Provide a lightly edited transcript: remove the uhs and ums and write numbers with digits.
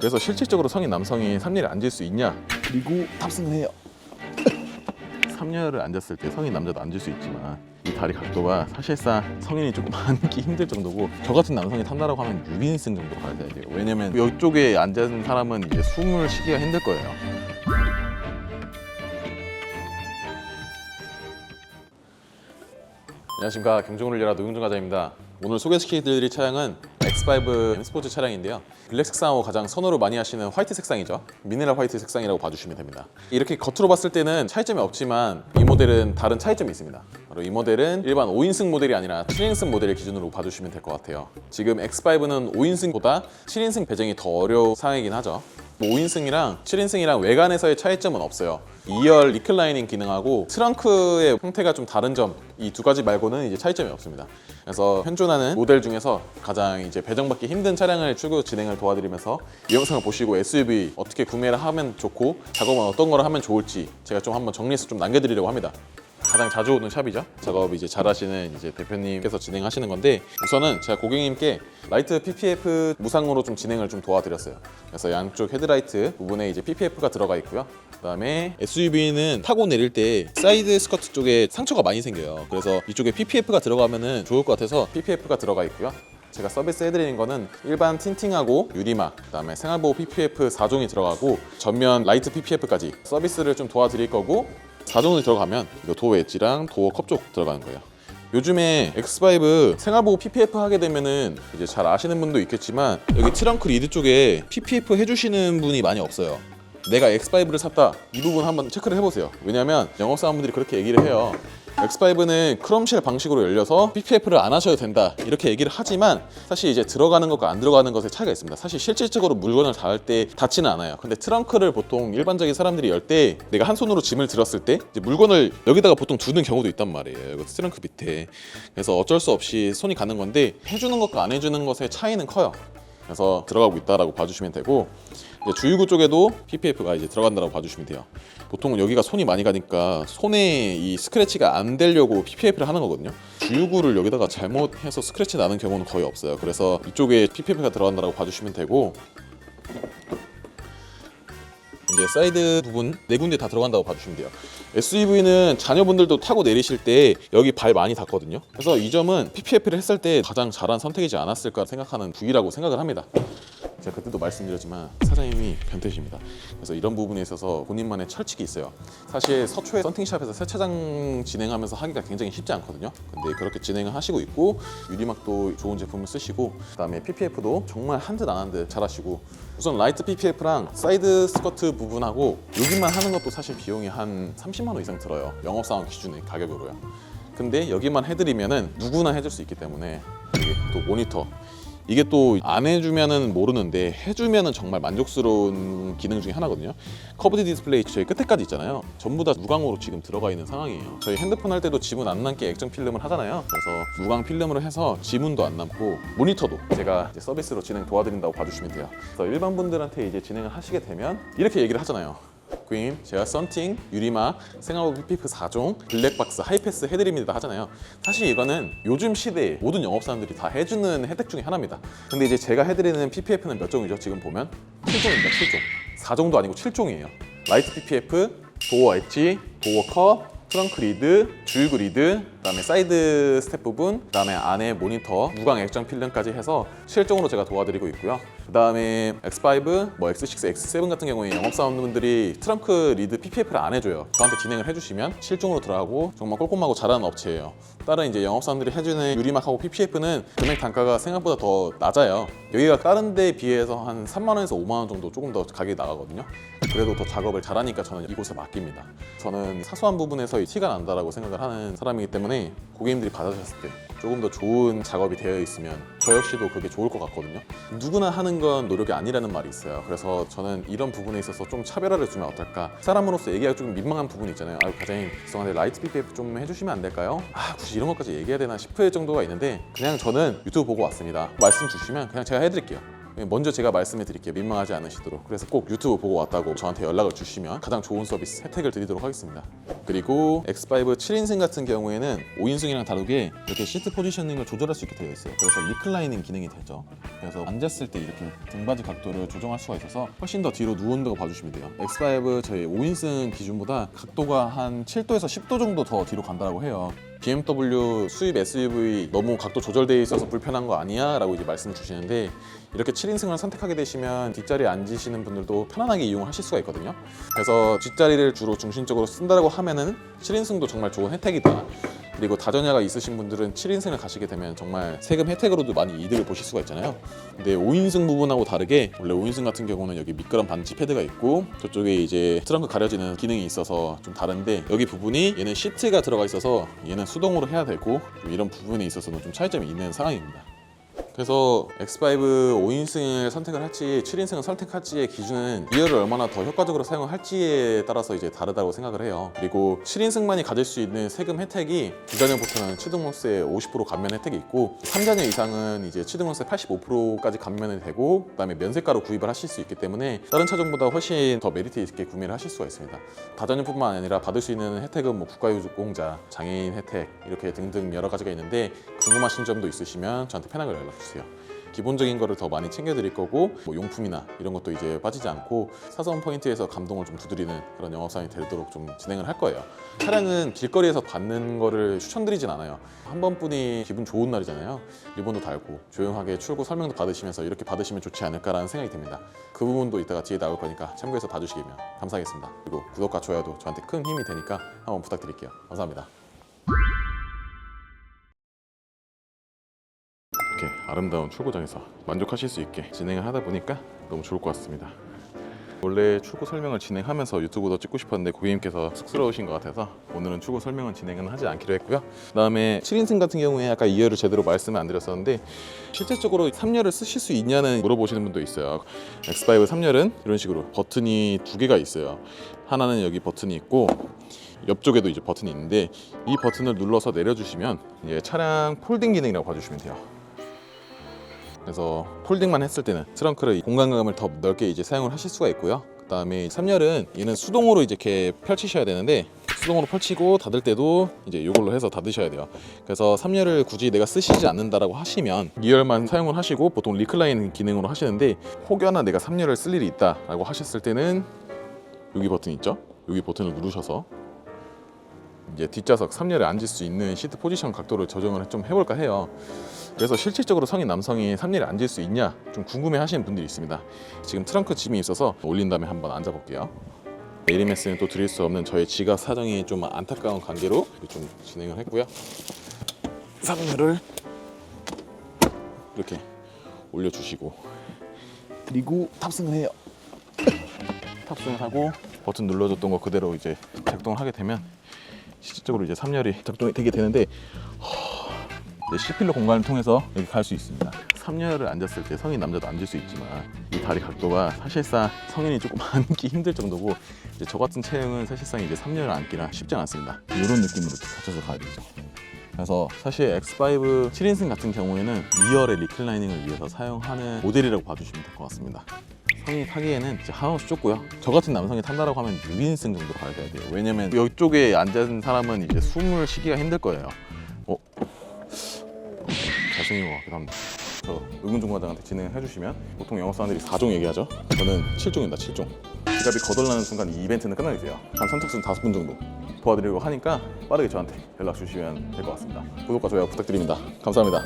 그래서 실질적으로 성인 남성이 3리를 앉을 수 있냐? 그리고 탑승을 해요. 3려를 앉았을 때 성인 남자도 앉을 수 있지만 이 다리 각도가 사실상 성인이 조금 앉기 힘들 정도고, 저 같은 남성이 탄다라고 하면 6인승 정도 가야 돼요. 왜냐면 이쪽에 앉은 사람은 이제 숨을 쉬기가 힘들 거예요. 안녕하십니까, 경종을 열라 노용준 과장입니다. 오늘 소개시켜드릴 차량은 X5 M 스포츠 차량인데요. 블랙 색상하고 가장 선호를 많이 하시는 화이트 색상이죠. 미네랄 화이트 색상이라고 봐주시면 됩니다. 이렇게 겉으로 봤을 때는 차이점이 없지만 이 모델은 다른 차이점이 있습니다. 바로 이 모델은 일반 5인승 모델이 아니라 7인승 모델을 기준으로 봐주시면 될 것 같아요. 지금 X5는 5인승보다 7인승 배정이 더 어려운 상황이긴 하죠. 5인승이랑 7인승이랑 외관에서의 차이점은 없어요. 2열 리클라이닝 기능하고 트렁크의 형태가 좀 다른 점, 이 두 가지 말고는 이제 차이점이 없습니다. 그래서 현존하는 모델 중에서 가장 이제 배정받기 힘든 차량을 추구 진행을 도와드리면서 이 영상을 보시고 SUV 어떻게 구매를 하면 좋고 작업은 어떤 걸 하면 좋을지 제가 좀 한번 정리해서 좀 남겨드리려고 합니다. 가장 자주 오는 샵이죠. 작업 이제 잘하시는 이제 대표님께서 진행하시는 건데, 우선은 제가 고객님께 라이트 PPF 무상으로 좀 진행을 좀 도와드렸어요. 그래서 양쪽 헤드라이트 부분에 이제 PPF가 들어가 있고요. 그다음에 SUV는 타고 내릴 때 사이드 스커트 쪽에 상처가 많이 생겨요. 그래서 이쪽에 PPF가 들어가면은 좋을 것 같아서 PPF가 들어가 있고요. 제가 서비스 해드리는 거는 일반 틴팅하고 유리막, 그다음에 생활보호 PPF 4종이 들어가고 전면 라이트 PPF까지 서비스를 좀 도와드릴 거고, 4종이 들어가면 이거 도어 엣지랑 도어 컵 쪽 들어가는 거예요. 요즘에 X5 생활보호 PPF 하게 되면은 이제 잘 아시는 분도 있겠지만 여기 트렁크 리드 쪽에 PPF 해주시는 분이 많이 없어요. 내가 X5를 샀다, 이 부분 한번 체크를 해보세요. 왜냐면 영업사원분들이 그렇게 얘기를 해요. X5는 크롬쉘 방식으로 열려서 PPF를 안 하셔도 된다, 이렇게 얘기를 하지만 사실 이제 들어가는 것과 안 들어가는 것의 차이가 있습니다. 사실 실질적으로 물건을 닿을 때 닿지는 않아요. 근데 트렁크를 보통 일반적인 사람들이 열 때 내가 한 손으로 짐을 들었을 때 이제 물건을 여기다가 보통 두는 경우도 있단 말이에요. 이거 트렁크 밑에. 그래서 어쩔 수 없이 손이 가는 건데, 해주는 것과 안 해주는 것의 차이는 커요. 그래서 들어가고 있다라고 봐주시면 되고, 이제 주유구 쪽에도 PPF가 이제 들어간다라고 봐주시면 돼요. 보통 여기가 손이 많이 가니까 손에 이 스크래치가 안 되려고 PPF를 하는 거거든요. 주유구를 여기다가 잘못해서 스크래치 나는 경우는 거의 없어요. 그래서 이쪽에 PPF가 들어간다라고 봐주시면 되고, 이제 사이드 부분 네 군데 다 들어간다고 봐주시면 돼요. SUV는 자녀분들도 타고 내리실 때 여기 발 많이 닿거든요. 그래서 이 점은 PPF를 했을 때 가장 잘한 선택이지 않았을까 생각하는 부위라고 생각을 합니다. 제가 그때도 말씀드렸지만 사장님이 변태십니다. 그래서 이런 부분에 있어서 본인만의 철칙이 있어요. 사실 서초의 썬팅샵에서 세차장 진행하면서 하기가 굉장히 쉽지 않거든요. 근데 그렇게 진행을 하시고 있고, 유리막도 좋은 제품을 쓰시고, 그다음에 PPF도 정말 한 듯 안 한 듯 잘하시고, 우선 라이트 PPF랑 사이드 스커트 부분하고 여기만 하는 것도 사실 비용이 한 30만 원 이상 들어요. 영업사원 기준의 가격으로요. 근데 여기만 해드리면은 누구나 해줄 수 있기 때문에, 이게 또 모니터, 이게 또 안 해주면은 모르는데 해주면은 정말 만족스러운 기능 중에 하나거든요. 커브드 디스플레이 저희 끝에까지 있잖아요. 전부 다 무광으로 지금 들어가 있는 상황이에요. 저희 핸드폰 할 때도 지문 안 남게 액정 필름을 하잖아요. 그래서 무광 필름으로 해서 지문도 안 남고, 모니터도 제가 이제 서비스로 진행 도와드린다고 봐주시면 돼요. 그래서 일반 분들한테 이제 진행을 하시게 되면 이렇게 얘기를 하잖아요. 고객님, 제가 썬팅, 유리막, 생활보호 PPF 4종, 블랙박스, 하이패스 해드립니다 하잖아요. 사실 이거는 요즘 시대에 모든 영업사원들이 다 해주는 혜택 중에 하나입니다. 근데 이제 제가 해드리는 PPF는 몇 종이죠? 지금 보면 7종입니다. 7종. 4종도 아니고 7종이에요. 라이트 PPF, 도어 엣지, 도어 컵, 트렁크 리드, 주유구 리드, 그다음에 사이드 스텝 부분, 그다음에 안에 모니터, 무광 액정 필름까지 해서 7종으로 제가 도와드리고 있고요. 그다음에 X5, 뭐 X6, X7 같은 경우에 영업사원분들이 트렁크 리드 PPF를 안 해줘요. 저한테 진행을 해주시면 7종으로 들어가고 정말 꼼꼼하고 잘하는 업체예요. 다른 이제 영업사원들이 해주는 유리막하고 PPF는 금액 단가가 생각보다 더 낮아요. 여기가 다른 데에 비해서 한 3만 원에서 5만 원 정도 조금 더 가격이 나가거든요. 그래도 더 작업을 잘하니까 저는 이곳에 맡깁니다. 저는 사소한 부분에서 티가 난다라고 생각을 하는 사람이기 때문에 고객님들이 받으셨을 때 조금 더 좋은 작업이 되어 있으면 저 역시도 그게 좋을 것 같거든요. 누구나 하는 건 노력이 아니라는 말이 있어요. 그래서 저는 이런 부분에 있어서 좀 차별화를 주면 어떨까. 사람으로서 얘기하기 좀 민망한 부분이 있잖아요. 아유, 과장님 죄송한데 라이트 PPF 좀 해주시면 안 될까요? 굳이 이런 것까지 얘기해야 되나 싶을 정도가 있는데, 그냥 저는 유튜브 보고 왔습니다, 말씀 주시면 그냥 제가 해드릴게요. 먼저 제가 말씀해 드릴게요. 민망하지 않으시도록. 그래서 꼭 유튜브 보고 왔다고 저한테 연락을 주시면 가장 좋은 서비스 혜택을 드리도록 하겠습니다. 그리고 X5 7인승 같은 경우에는 5인승이랑 다르게 이렇게 시트 포지셔닝을 조절할 수 있게 되어 있어요. 그래서 리클라이닝 기능이 되죠. 그래서 앉았을 때 이렇게 등받이 각도를 조정할 수가 있어서 훨씬 더 뒤로 누운다고 봐주시면 돼요. X5 저희 5인승 기준보다 각도가 한 7도에서 10도 정도 더 뒤로 간다고 해요. BMW 수입 SUV 너무 각도 조절되어 있어서 불편한 거 아니야? 라고 이제 말씀 주시는데, 이렇게 7인승을 선택하게 되시면 뒷자리에 앉으시는 분들도 편안하게 이용하실 수가 있거든요. 그래서 뒷자리를 주로 중심적으로 쓴다고 하면은 7인승도 정말 좋은 혜택이다. 그리고 다전야가 있으신 분들은 7인승을 가시게 되면 정말 세금 혜택으로도 많이 이득을 보실 수가 있잖아요. 근데 5인승 부분하고 다르게 원래 5인승 같은 경우는 여기 미끄럼 방지 패드가 있고 저쪽에 이제 트렁크 가려지는 기능이 있어서 좀 다른데, 여기 부분이 얘는 시트가 들어가 있어서 얘는 수동으로 해야 되고 이런 부분에 있어서는 좀 차이점이 있는 상황입니다. 그래서 X5 5인승을 선택을 할지 7인승을 선택할지의 기준은 기어를 얼마나 더 효과적으로 사용을 할지에 따라서 이제 다르다고 생각을 해요. 그리고 7인승만이 가질 수 있는 세금 혜택이 2자녀부터는 취등록세 50% 감면 혜택이 있고, 3자녀 이상은 이제 취등록세 85%까지 감면이 되고, 그다음에 면세가로 구입을 하실 수 있기 때문에 다른 차종보다 훨씬 더 메리트 있게 구매를 하실 수가 있습니다. 다자녀뿐만 아니라 받을 수 있는 혜택은 뭐 국가유공자, 장애인 혜택 이렇게 등등 여러 가지가 있는데, 궁금하신 점도 있으시면 저한테 편하게 연락 주세요. 기본적인 거를 더 많이 챙겨드릴 거고, 뭐 용품이나 이런 것도 이제 빠지지 않고 사소한 포인트에서 감동을 좀 두드리는 그런 영업사원이 되도록 좀 진행을 할 거예요. 차량은 길거리에서 받는 거를 추천드리진 않아요. 한 번뿐이 기분 좋은 날이잖아요. 리본도 달고 조용하게 출고 설명도 받으시면서 이렇게 받으시면 좋지 않을까라는 생각이 듭니다. 그 부분도 이따가 뒤에 나올 거니까 참고해서 봐주시면 감사하겠습니다. 그리고 구독과 좋아요도 저한테 큰 힘이 되니까 한번 부탁드릴게요. 감사합니다. 이렇게 아름다운 출고장에서 만족하실 수 있게 진행을 하다 보니까 너무 좋을 것 같습니다. 원래 출고 설명을 진행하면서 유튜브도 찍고 싶었는데 고객님께서 쑥스러우신 것 같아서 오늘은 출고 설명은 진행은 하지 않기로 했고요. 그다음에 7인승 같은 경우에 아까 2열을 제대로 말씀을 안 드렸었는데, 실질적으로 3열을 쓰실 수 있냐는 물어보시는 분도 있어요. X5 3열은 이런 식으로 버튼이 2개가 있어요. 하나는 여기 버튼이 있고 옆쪽에도 이제 버튼이 있는데, 이 버튼을 눌러서 내려주시면 이제 차량 폴딩 기능이라고 봐주시면 돼요. 그래서 폴딩만 했을 때는 트렁크를 공간감을 더 넓게 이제 사용을 하실 수가 있고요. 그다음에 3열은 얘는 수동으로 이제 이렇게 펼치셔야 되는데, 수동으로 펼치고 닫을 때도 이제 이걸로 해서 닫으셔야 돼요. 그래서 3열을 굳이 내가 쓰시지 않는다라고 하시면 2열만 사용을 하시고, 보통 리클라인 기능으로 하시는데 혹여나 내가 3열을 쓸 일이 있다라고 하셨을 때는 여기 버튼 있죠? 여기 버튼을 누르셔서 이제 뒷좌석 3열에 앉을 수 있는 시트 포지션 각도를 조정을 좀 해볼까 해요. 그래서 실질적으로 성인 남성이 3열에 앉을 수 있냐 좀 궁금해 하시는 분들이 있습니다. 지금 트렁크 짐이 있어서 올린 다음에 한번 앉아 볼게요. AMS는 또 드릴 수 없는 저의 지갑 사정이 좀 안타까운 관계로 좀 진행을 했고요. 3열을 이렇게 올려주시고, 그리고 탑승을 해요. 탑승을 하고 버튼 눌러줬던 거 그대로 이제 작동을 하게 되면 실질적으로 이제 3열이 작동이 되게 되는데, C필러 공간을 통해서 여기 갈 수 있습니다. 3열을 앉았을 때 성인 남자도 앉을 수 있지만 이 다리 각도가 사실상 성인이 조금 앉기 힘들 정도고, 이제 저 같은 체형은 사실상 이제 3열을 앉기가 쉽지 않습니다. 이런 느낌으로 이렇게 갖춰서 가야 되죠. 그래서 사실 X5 7인승 같은 경우에는 2열의 리클라이닝을 위해서 사용하는 모델이라고 봐주시면 될 것 같습니다. 성인이 타기에는 이제 한없이 좁고요. 저 같은 남성이 탄다라고 하면 6인승 정도 가야 돼요. 왜냐면 이쪽에 앉은 사람은 이제 숨을 쉬기가 힘들 거예요. 잘생긴 것 같기도 합니다. 저 의문중과장한테 진행을 해주시면 보통 영업사원들이 4종 얘기하죠. 저는 7종입니다. 7종. 지갑이 거덜나는 순간 이 이벤트는 끝나게 돼요. 한 선착순 5분 정도 도와드리려고 하니까 빠르게 저한테 연락 주시면 될 것 같습니다. 구독과 좋아요 부탁드립니다. 감사합니다.